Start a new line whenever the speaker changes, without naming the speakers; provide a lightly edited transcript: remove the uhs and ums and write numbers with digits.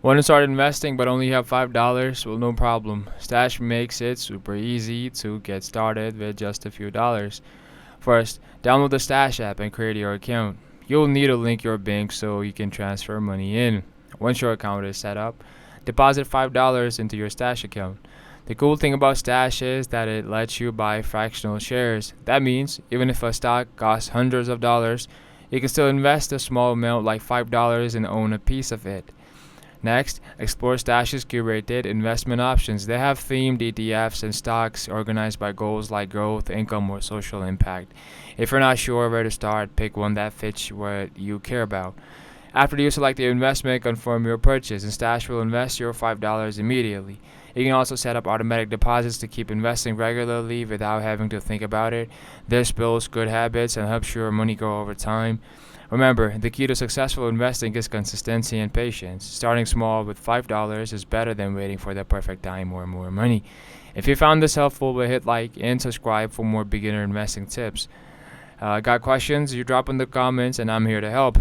Want to start investing but only have $5? Well, no problem. Stash makes it super easy to get started with just a few dollars. First, download the Stash app and create your account. You'll need to link your bank so you can transfer money in. Once your account is set up, deposit $5 into your Stash account. The cool thing about Stash is that it lets you buy fractional shares. That means even if a stock costs hundreds of dollars, you can still invest a small amount like $5 and own a piece of it. Next, explore Stash's curated investment options. They have themed ETFs and stocks organized by goals like growth, income, or social impact. If you're not sure where to start, pick one that fits what you care about. After you select your investment, confirm your purchase, and Stash will invest your $5 immediately. You can also set up automatic deposits to keep investing regularly without having to think about it. This builds good habits and helps your money grow over time. Remember, the key to successful investing is consistency and patience. Starting small with $5 is better than waiting for the perfect time or more money. If you found this helpful, hit like and subscribe for more beginner investing tips. Got questions? You drop in the comments and I'm here to help.